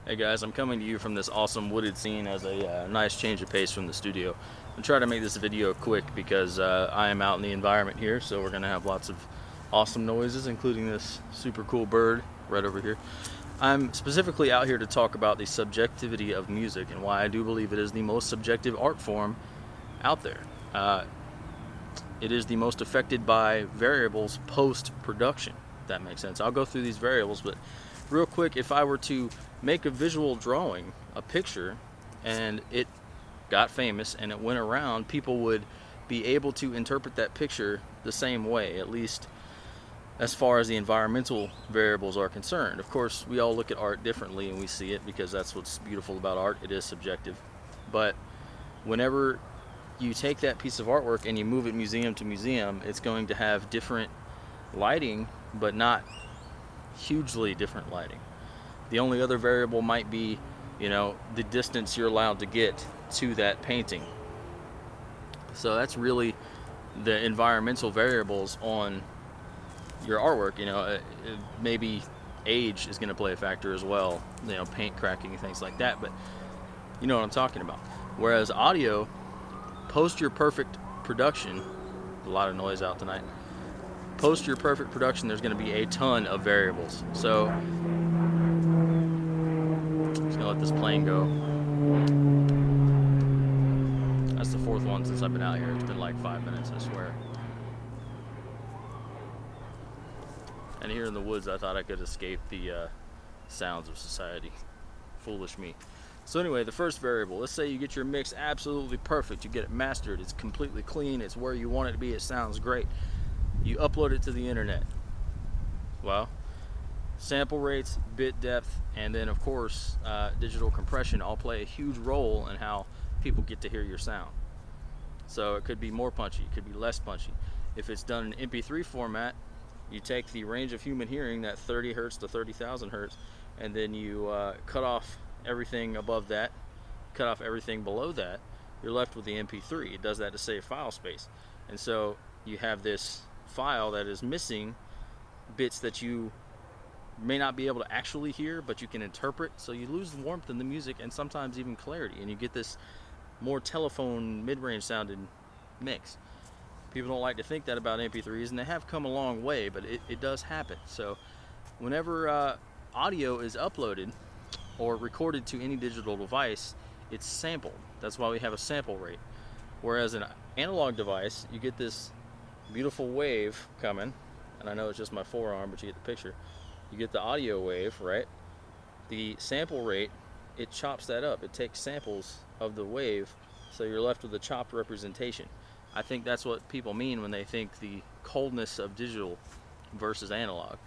Hey guys, I'm coming to you from this awesome wooded scene as a nice change of pace from the studio. I'm trying to make this video quick because I am out in the environment here, so we're going to have lots of awesome noises, including this super cool bird right over here. I'm specifically out here to talk about the subjectivity of music and why I do believe it is the most subjective art form out there. It is the most affected by variables post-production, if that makes sense. I'll go through these variables, but real quick, if I were to make a visual drawing, a picture, and it got famous and it went around, people would be able to interpret that picture the same way, at least as far as the environmental variables are concerned. Of course, we all look at art differently and we see it because that's what's beautiful about art. It is subjective. But whenever you take that piece of artwork and you move it museum to museum, it's going to have different lighting, but not hugely different lighting. The only other variable might be, the distance you're allowed to get to that painting. So that's really the environmental variables on your artwork. Maybe age is going to play a factor as well, paint cracking and things like that, but you know what I'm talking about. Whereas audio, post your perfect production, a lot of noise out tonight, post your perfect production, there's going to be a ton of variables. So I'm just going to let this plane go. That's the fourth one since I've been out here. It's been like 5 minutes, I swear. And here in the woods, I thought I could escape the sounds of society. Foolish me. So anyway, the first variable, let's say you get your mix absolutely perfect. You get it mastered. It's completely clean. It's where you want it to be. It sounds great. You upload it to the internet. Well, sample rates, bit depth, and then of course digital compression all play a huge role in how people get to hear your sound. So it could be more punchy, it could be less punchy. If it's done in MP3 format, you take the range of human hearing, that 30 hertz to 30,000 hertz, and then you cut off everything above that, cut off everything below that. You're left with the MP3. It does that to save file space. And so you have this file that is missing bits that you may not be able to actually hear, but you can interpret. So you lose the warmth in the music and sometimes even clarity, and you get this more telephone mid-range sounding mix. People don't like to think that about MP3s, and they have come a long way, but it does happen. So whenever audio is uploaded or recorded to any digital device, it's sampled. That's why we have a sample rate. Whereas an analog device, you get this beautiful wave coming, and I know it's just my forearm, but you get the picture. You get the audio wave, right? The sample rate, it chops that up. It takes samples of the wave, so you're left with a chopped representation. I think that's what people mean when they think the coldness of digital versus analog.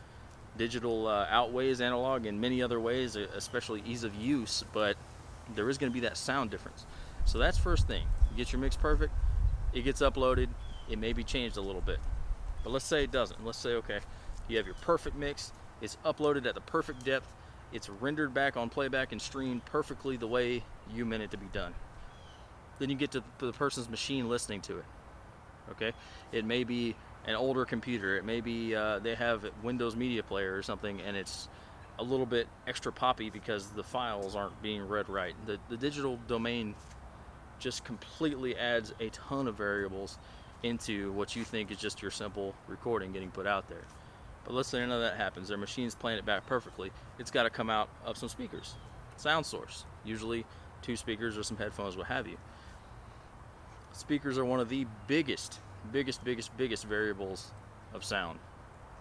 Digital outweighs analog in many other ways, especially ease of use, but there is going to be that sound difference. So that's first thing. You get your mix perfect, it gets uploaded, it may be changed a little bit. But let's say it doesn't. Let's say, okay, you have your perfect mix, it's uploaded at the perfect depth, it's rendered back on playback and streamed perfectly the way you meant it to be done. Then you get to the person's machine listening to it. Okay? It may be an older computer, it may be they have Windows Media Player or something, and it's a little bit extra poppy because the files aren't being read right. The digital domain just completely adds a ton of variables into what you think is just your simple recording getting put out there. But let's say none of that happens. Their machine's playing it back perfectly. It's got to come out of some speakers. Sound source. Usually 2 speakers or some headphones, what have you. Speakers are one of the biggest variables of sound,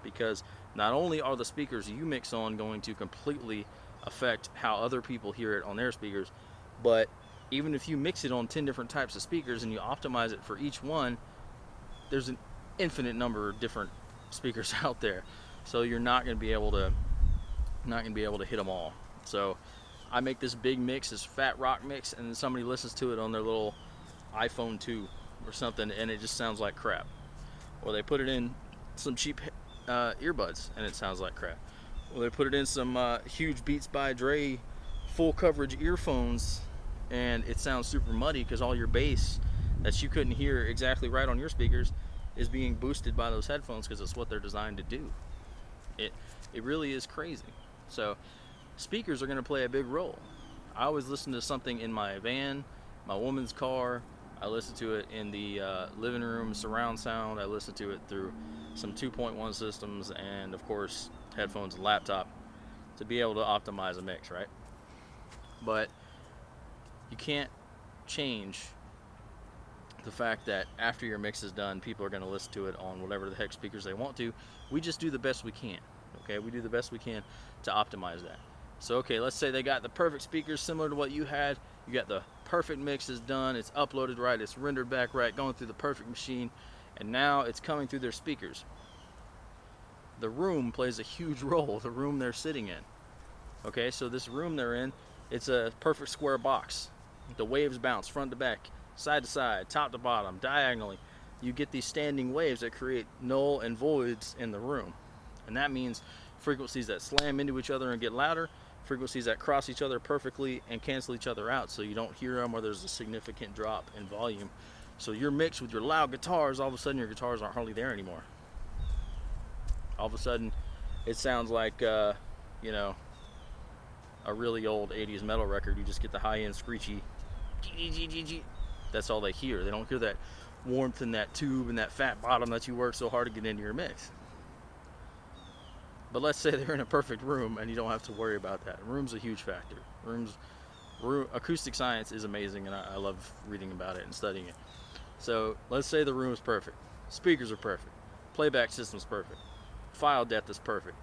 because not only are the speakers you mix on going to completely affect how other people hear it on their speakers, but even if you mix it on 10 different types of speakers and you optimize it for each one, there's an infinite number of different speakers out there. So you're not going to be able to hit them all. So I make this big mix, this fat rock mix, and then somebody listens to it on their little iPhone 2 or something, and it just sounds like crap. Or they put it in some cheap earbuds and it sounds like crap. Or they put it in some huge Beats by Dre full coverage earphones and it sounds super muddy because all your bass that you couldn't hear exactly right on your speakers is being boosted by those headphones because it's what they're designed to do. It really is crazy. So speakers are going to play a big role. I always listen to something in my van, my woman's car. I listen to it in the living room, surround sound. I listen to it through some 2.1 systems, and of course headphones and laptop, to be able to optimize a mix, right? But you can't change the fact that after your mix is done, people are going to listen to it on whatever the heck speakers they want to. We just do the best we can. Okay, we do the best we can to optimize that. So okay, let's say they got the perfect speakers similar to what you had. You got the perfect mix is done, it's uploaded right, it's rendered back right, going through the perfect machine, and now it's coming through their speakers. The room plays a huge role, the room they're sitting in. Okay, so this room they're in, it's a perfect square box. The waves bounce front to back, side to side, top to bottom, diagonally. You get these standing waves that create null and voids in the room. And that means frequencies that slam into each other and get louder, frequencies that cross each other perfectly and cancel each other out so you don't hear them, or there's a significant drop in volume. So your mix with your loud guitars, all of a sudden your guitars aren't hardly there anymore. All of a sudden it sounds like a really old 80s metal record. You just get the high-end screechy, that's all they hear. They don't hear that warmth in that tube and that fat bottom that you work so hard to get into your mix. But let's say they're in a perfect room and you don't have to worry about that. Room's a huge factor. Acoustic science is amazing, and I love reading about it and studying it. So let's say the room is perfect. Speakers are perfect. Playback system's perfect. File depth is perfect.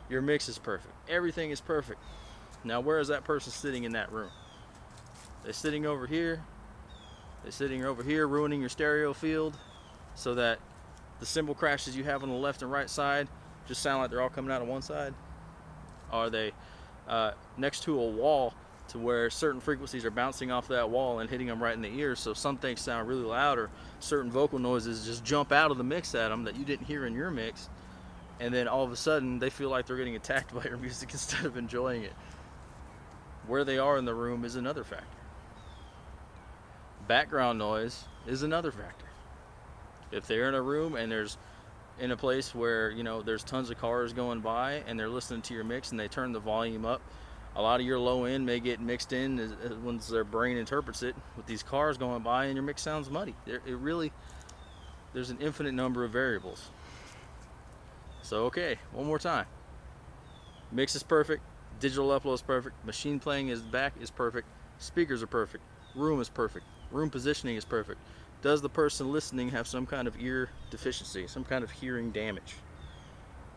Your mix is perfect. Everything is perfect. Now where is that person sitting in that room? They're sitting over here. They're sitting over here, ruining your stereo field so that the cymbal crashes you have on the left and right side just sound like they're all coming out of one side? Are they next to a wall to where certain frequencies are bouncing off that wall and hitting them right in the ear, so some things sound really loud, or certain vocal noises just jump out of the mix at them that you didn't hear in your mix, and then all of a sudden they feel like they're getting attacked by your music instead of enjoying it? Where they are in the room is another factor. Background noise is another factor. If they're in a room and there's in a place where there's tons of cars going by and they're listening to your mix and they turn the volume up, a lot of your low end may get mixed in once their brain interprets it with these cars going by, and your mix sounds muddy. There's an infinite number of variables. So okay, one more time. Mix is perfect, digital upload is perfect, machine playing is back is perfect, speakers are perfect, room is perfect, room positioning is perfect. Does the person listening have some kind of ear deficiency, some kind of hearing damage?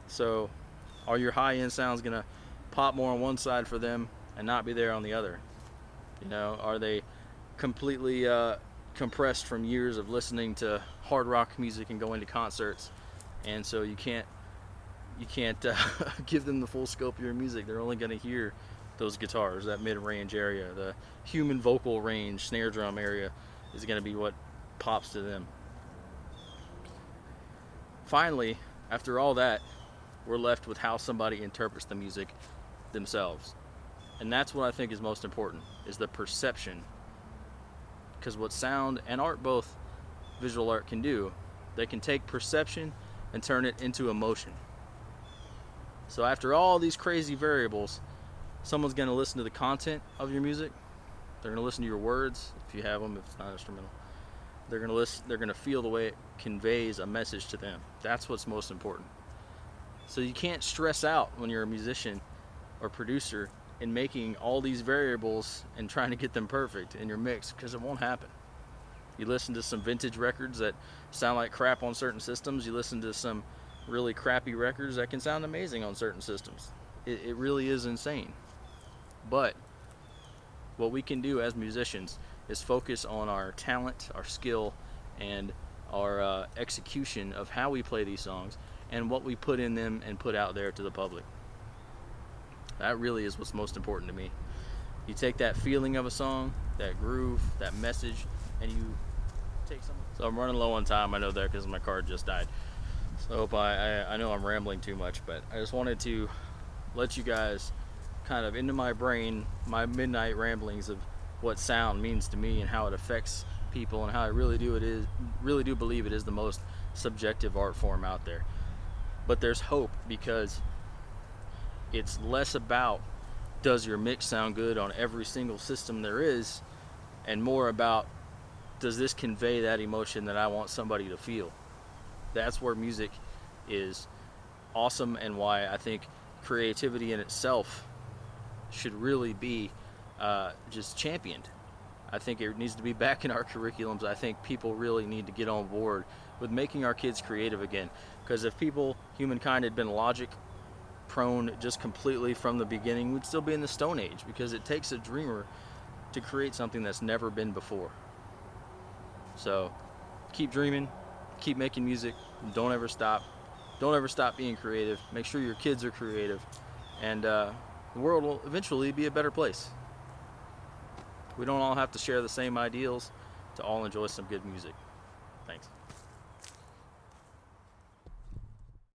So are your high-end sounds going to pop more on one side for them and not be there on the other? Are they completely compressed from years of listening to hard rock music and going to concerts, and so you can't give them the full scope of your music? They're only going to hear those guitars, that mid-range area. The human vocal range, snare drum area is going to be what pops to them. Finally, after all that, we're left with how somebody interprets the music themselves. And that's what I think is most important, is the perception. Because what sound and art, both visual art, can do, they can take perception and turn it into emotion. So after all these crazy variables, someone's going to listen to the content of your music. They're going to listen to your words, if you have them, if it's not instrumental. They're going to listen. They're going to feel the way it conveys a message to them. That's what's most important. So you can't stress out when you're a musician or producer in making all these variables and trying to get them perfect in your mix, because it won't happen. You listen to some vintage records that sound like crap on certain systems. You listen to some really crappy records that can sound amazing on certain systems. It really is insane. But what we can do as musicians is focus on our talent, our skill, and our execution of how we play these songs and what we put in them and put out there to the public. That really is what's most important to me. You take that feeling of a song, that groove, that message, and you take some. So I'm running low on time, I know that, because my car just died. So I hope I know I'm rambling too much, but I just wanted to let you guys kind of into my brain, my midnight ramblings of what sound means to me and how it affects people, and how I really do believe it is the most subjective art form out there. But there's hope, because it's less about does your mix sound good on every single system there is, and more about, does this convey that emotion that I want somebody to feel? That's where music is awesome, and why I think creativity in itself should really be just championed. I think it needs to be back in our curriculums. I think people really need to get on board with making our kids creative again. Because if humankind had been logic prone just completely from the beginning, we'd still be in the Stone Age, because it takes a dreamer to create something that's never been before. So keep dreaming, keep making music, don't ever stop. Don't ever stop being creative. Make sure your kids are creative, and the world will eventually be a better place. We don't all have to share the same ideals to all enjoy some good music. Thanks.